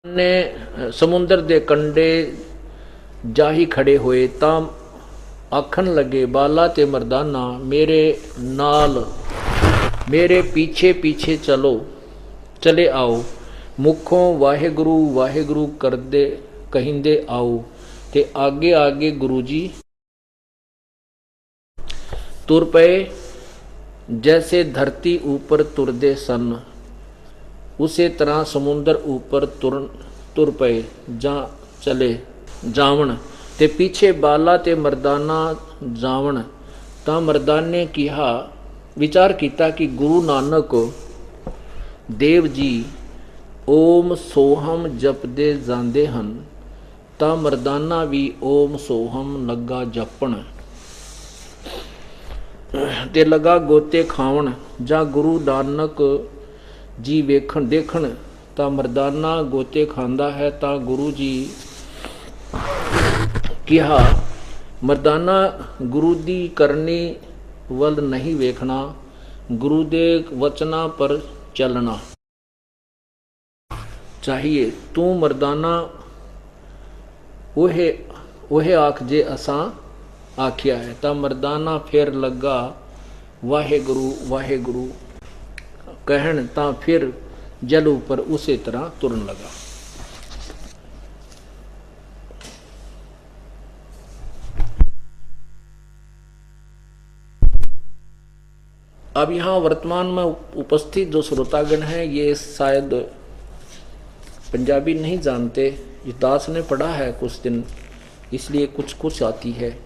ने समुंदर दे कंडे जाही खड़े होए तां आखन लगे, बाला ते मर्दाना मेरे नाल मेरे पीछे पीछे चले आओ। मुखों वाहेगुरु वाहेगुरु कर दे कहिंदे आओ। ते आगे आगे गुरु जी तुर पे जैसे धरती ऊपर तुरदे सन, उसे तरह समुंदर ऊपर तुर पे जा चले जावण। ते पीछे बाला ते मर्दाना जावण। ता मर्दाने किहा विचार किया कि गुरु नानक देव जी ओम सोहम जपदे जांदे हन। ता मर्दाना भी ओम सोहम लगा जपण ते लगा गोते खावण। जा गुरु नानक जी देखण ता मर्दाना गोते खांदा है। ता गुरु जी किहा मर्दाना गुरु दी करनी वल नहीं वेखना, गुरु दे वचना पर चलना चाहिए। तू मर्दाना ओहे आख जे असां आखिया है। ता मर्दाना फिर लगा वाहेगुरु वाहेगुरु कहन। ता फिर जल ऊपर उसी तरह तुरन लगा। अब यहाँ वर्तमान में उपस्थित जो श्रोतागण हैं ये शायद पंजाबी नहीं जानते। ये दास ने पढ़ा है कुछ दिन, इसलिए कुछ कुछ आती है।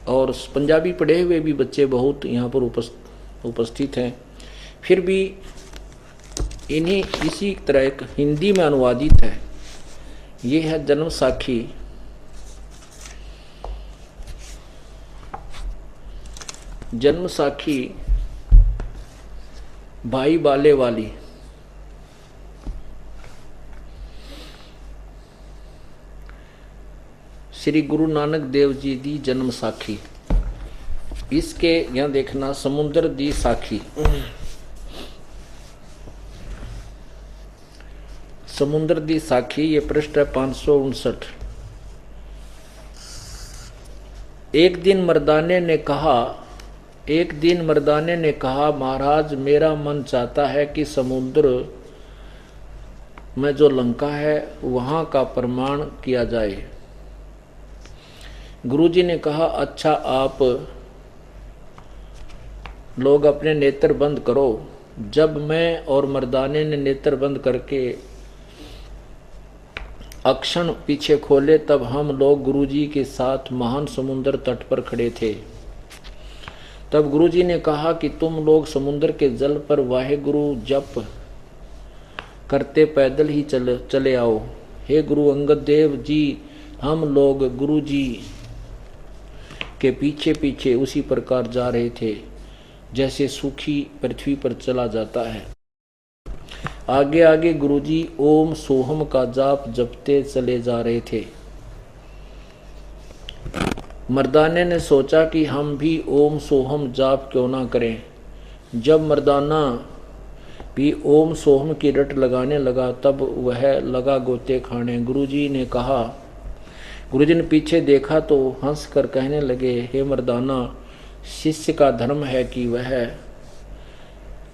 और पंजाबी पढ़े हुए भी बच्चे बहुत यहाँ पर उपस्थित हैं। फिर भी इन्हीं इसी तरह एक हिंदी में अनुवादित है। ये है जन्म साखी। जन्म साखी भाई बाले वाली। श्री गुरु नानक देव जी दी जन्म साखी। इसके यहां देखना समुंदर दी साखी। समुंदर दी साखी ये पृष्ठ है 559। एक दिन मर्दाने ने कहा महाराज मेरा मन चाहता है कि समुद्र में जो लंका है वहां का प्रमाण किया जाए। गुरुजी ने कहा अच्छा आप लोग अपने नेत्र बंद करो। जब मैं और मर्दाने ने नेत्र बंद करके अक्षण पीछे खोले तब हम लोग गुरुजी के साथ महान समुद्र तट पर खड़े थे। तब गुरुजी ने कहा कि तुम लोग समुद्र के जल पर वाहेगुरु जप करते पैदल ही चले आओ। हे गुरु अंगद देव जी हम लोग गुरुजी के पीछे पीछे उसी प्रकार जा रहे थे जैसे सूखी पृथ्वी पर चला जाता है। आगे आगे गुरुजी ओम सोहम का जाप जपते चले जा रहे थे। मर्दाने ने सोचा कि हम भी ओम सोहम जाप क्यों ना करें। जब मर्दाना भी ओम सोहम की रट लगाने लगा तब वह लगा गोते खाने। गुरुजी ने पीछे देखा तो हंस कर कहने लगे, हे मर्दाना शिष्य का धर्म है कि वह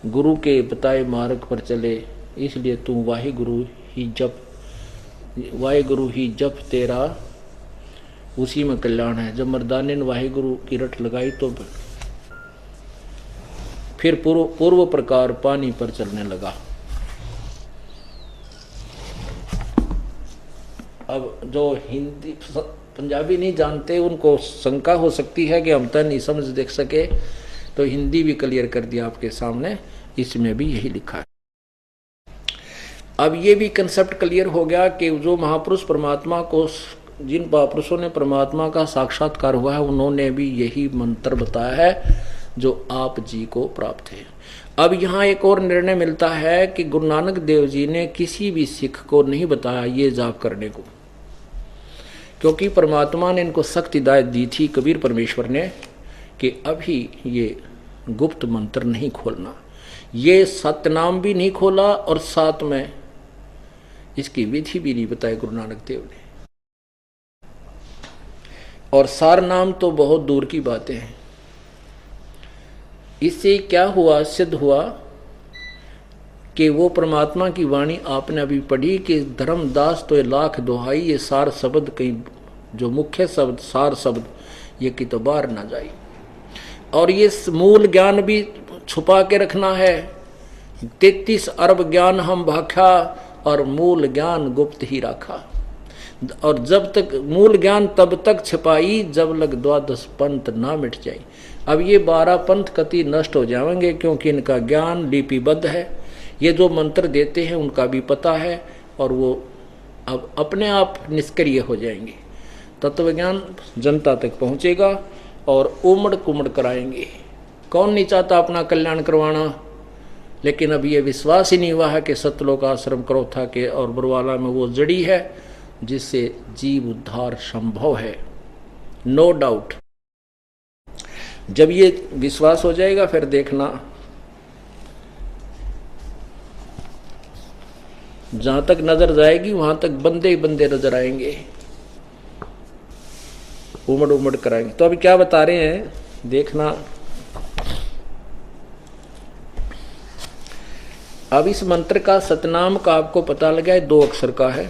गुरु के बताए मार्ग पर चले, इसलिए तू वाहेगुरु ही जप तेरा उसी में कल्याण है। जब मर्दाने ने वाहेगुरु की रट लगाई तो फिर पूर्व प्रकार पानी पर चलने लगा। अब जो हिंदी पंजाबी नहीं जानते उनको शंका हो सकती है कि हम तो नहीं समझ देख सके, तो हिंदी भी क्लियर कर दिया आपके सामने। इसमें भी यही लिखा है। अब ये भी कंसेप्ट क्लियर हो गया कि जो महापुरुष परमात्मा को, जिन महापुरुषों ने परमात्मा का साक्षात्कार हुआ है उन्होंने भी यही मंत्र बताया है जो आप जी को प्राप्त है। अब यहाँ एक और निर्णय मिलता है कि गुरु नानक देव जी ने किसी भी सिख को नहीं बताया ये जाप करने को, क्योंकि परमात्मा ने इनको सख्त हिदायत दी थी कबीर परमेश्वर ने कि अभी ये गुप्त मंत्र नहीं खोलना। ये सतनाम भी नहीं खोला और साथ में इसकी विधि भी नहीं बताई गुरु नानक देव ने। और सार नाम तो बहुत दूर की बातें हैं। इससे क्या हुआ, सिद्ध हुआ कि वो परमात्मा की वाणी आपने अभी पढ़ी कि धर्मदास तो ये लाख दुहाई, ये सार शब्द कहीं जो मुख्य शब्द सार शब्द ये कि तो बाहर ना जाए। और ये मूल ज्ञान भी छुपा के रखना है। 33 अरब ज्ञान हम भाखा और मूल ज्ञान गुप्त ही रखा। और जब तक मूल ज्ञान तब तक छिपाई जब लग 12 पंथ ना मिट जाए। अब ये 12 पंथ कति नष्ट हो जाएंगे क्योंकि इनका ज्ञान लिपिबद्ध है। ये जो मंत्र देते हैं उनका भी पता है और वो अब अपने आप निष्क्रिय हो जाएंगे। तत्व ज्ञान जनता तक पहुंचेगा और उमड़ कुमड़ कराएंगे। कौन नहीं चाहता अपना कल्याण करवाना, लेकिन अब ये विश्वास ही नहीं हुआ है कि सतलोक आश्रम करोथा के और बरवाला में वो जड़ी है जिससे जीव उद्धार संभव है। No doubt. जब ये विश्वास हो जाएगा फिर देखना, जहां तक नजर जाएगी वहां तक बंदे ही बंदे नजर आएंगे, उमड़ उमड़ कराएंगे। तो अभी क्या बता रहे हैं देखना। अब इस मंत्र का सतनाम का आपको पता लगा है 2 अक्षर का है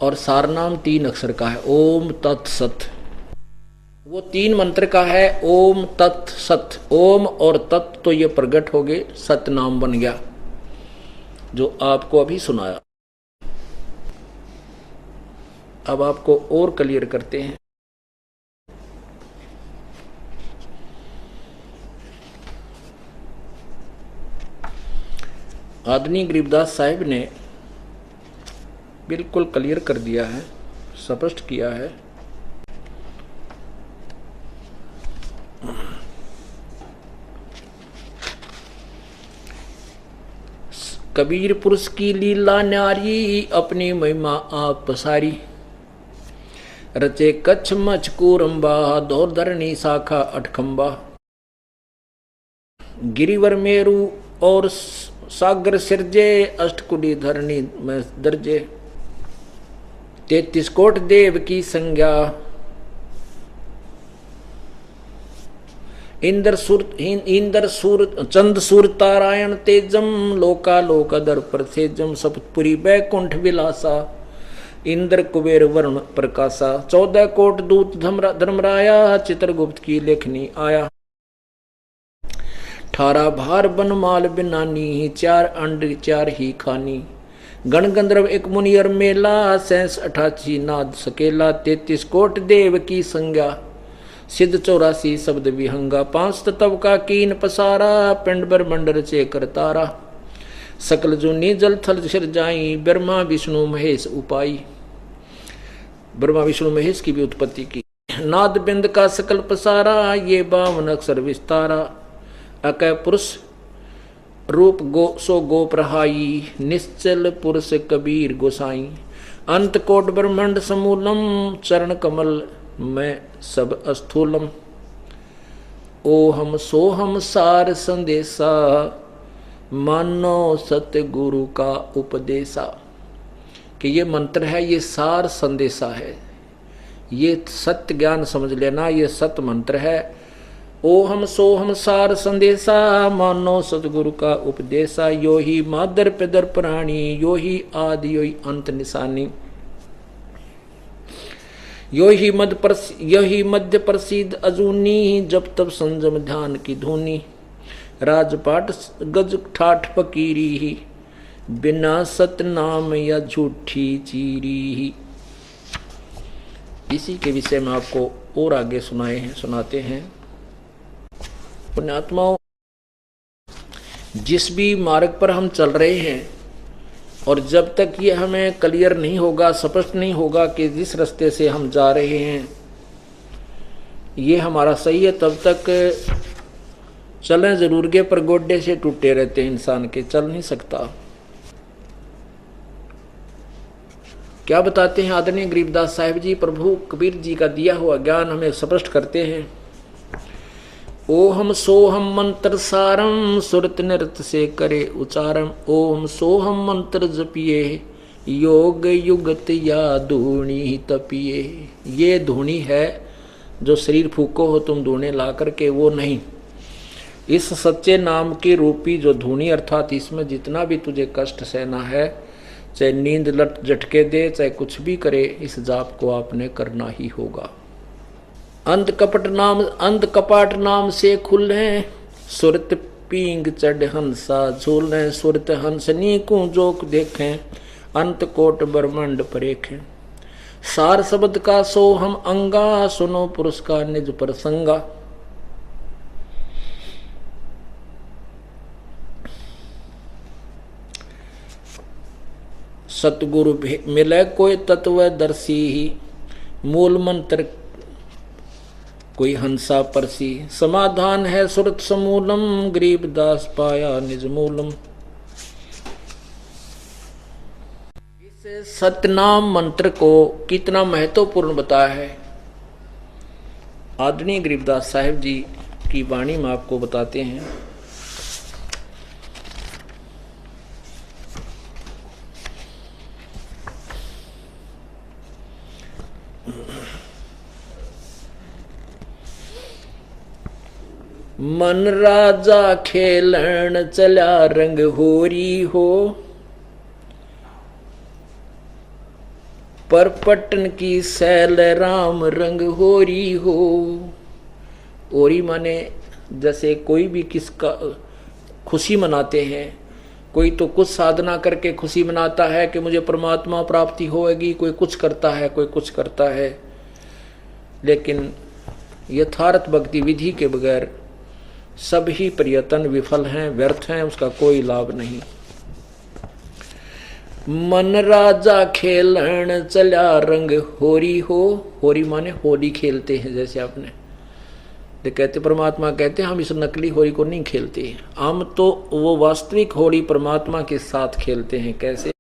और सारनाम 3 अक्षर का है। ओम तत्सत वो 3 मंत्र का है। ओम तत्सत, ओम और तत् तो ये प्रगट हो गए, सतनाम बन गया जो आपको अभी सुनाया। अब आपको और क्लियर करते हैं। आदरणीय गरीबदास साहिब ने बिल्कुल क्लियर कर दिया है, स्पष्ट किया है। कबीर पुरुष की लीला न्यारी, अपनी महिमा आप पसारी। रचे कच्छ मच कूरंबा, दौर धरणी शाखा अठखंबा। गिरिवर मेरु और सागर सिरजे, अष्टकुडी धरणी में दर्जे। 33 कोट देव की संज्ञा, इंद्र सूर चंद सूर तारायण तेजम। लोका लोक दर पर सेजम, सप्तपुरी बैकुंठ विलासा। इंद्र कुबेर वरुण प्रकाशा। 14 कोट दूत धर्मराया, चित्रगुप्त की लेखनी आया। 18 भार बनमाल बिनानी, 4 अंड 4 ही खानी। गण गंधर्व एक मुनियर मेला, 87 88 नाद सकेला। 33 कोट देव की संज्ञा, सिद्ध 84 शब्द विहंगा। 5 तत्व का कीन पसारा, पिंड ब्रह्मंड रचे करतारा। सकल जूनी जल थल सिर जाई, ब्रह्मा विष्णु महेश उपाई। ब्रह्मा विष्णु महेश की भी उत्पत्ति की। नाद बिंद का सकल पसारा, ये 52 अक्षर विस्तारा। अकय पुरुष रूप सो गोप रहाई, निश्चल पुरुष कबीर गोसाई। अंत कोट ब्रह्मंड समूलम, चरण कमल में सब अस्थूलम। ओहम सोहम सार संदेशा, मानो सतगुरु का उपदेशा। कि ये मंत्र है, ये सार संदेशा है, ये सत्य ज्ञान समझ लेना, ये सत्य मंत्र है। ओहम सोहम सार संदेशा, मानो सतगुरु का उपदेशा। यो ही मादर पिदर प्राणी, यो ही आदि यो ही अंत निशानी। यो ही मध्य प्रसिद्ध अजूनी, जब तब संजम ध्यान की धुनी। राजपाट गज ठाठ फकीरी ही, बिना सतनाम या झूठी चीरी ही। इसी के विषय में आपको और आगे सुनाते हैं। पुण्यात्माओं, जिस भी मार्ग पर हम चल रहे हैं और जब तक ये हमें क्लियर नहीं होगा, स्पष्ट नहीं होगा कि जिस रास्ते से हम जा रहे हैं ये हमारा सही है, तब तक चलें जरूर के पर गोड्डे से टूटे रहते हैं इंसान के, चल नहीं सकता। क्या बताते हैं आदरणीय गरीबदास साहिब जी? प्रभु कबीर जी का दिया हुआ ज्ञान हमें स्पष्ट करते हैं। ओहम सोहम मंत्र सारम, सुरत नृत से करे उचारम। ओम सोहम मंत्र जपिए, योग युगत या धूणी तपिए। ये धूणी है जो शरीर फूको हो तुम धूणे ला करके, वो नहीं। इस सच्चे नाम की रूपी जो धूणी, अर्थात इसमें जितना भी तुझे कष्ट सहना है, चाहे नींद लट झटके दे, चाहे कुछ भी करे, इस जाप को आपने करना ही होगा। अंध कपाट नाम से खुले, सुरत पींग चढ़ हंसा झूलें। सुरत हंसनी को जोक देखें, अंत कोट ब्रह्मंड परेखें। सार शब्द का सो हम अंगा, सुनो पुरुष का निज प्रसंगा। सतगुरु मिले कोई तत्वदर्शी, मूल मंत्र कोई हंसा परसी। समाधान है सुरत समूलम, गरीबदास पाया निज मूलम। इस सतनाम मंत्र को कितना महत्वपूर्ण बताया है आदरणीय गरीबदास साहिब जी की वाणी में आपको बताते हैं। मन राजा खेलन चला रंग होरी हो, पर पटन की सैल राम रंग होरी हो। होरी माने जैसे कोई भी किसका खुशी मनाते हैं, कोई तो कुछ साधना करके खुशी मनाता है कि मुझे परमात्मा प्राप्ति होगी, कोई कुछ करता है, कोई कुछ करता है, लेकिन यथार्थ भक्ति विधि के बगैर सभी प्रयत्न विफल हैं, व्यर्थ हैं, उसका कोई लाभ नहीं। मन राजा खेलन चला रंग होरी हो। होरी माने होली खेलते हैं, जैसे आपने तो कहते परमात्मा कहते हैं हम इस नकली होली को नहीं खेलते, हम तो वो वास्तविक होली परमात्मा के साथ खेलते हैं। कैसे?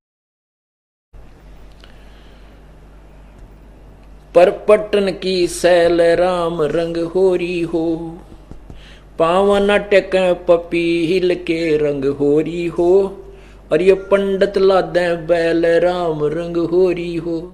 पर पटन की सैल राम रंग होरी हो, पावन टक पपीहिल के रंग होरी हो। और ये पंडित लादे बैल राम रंग होरी हो।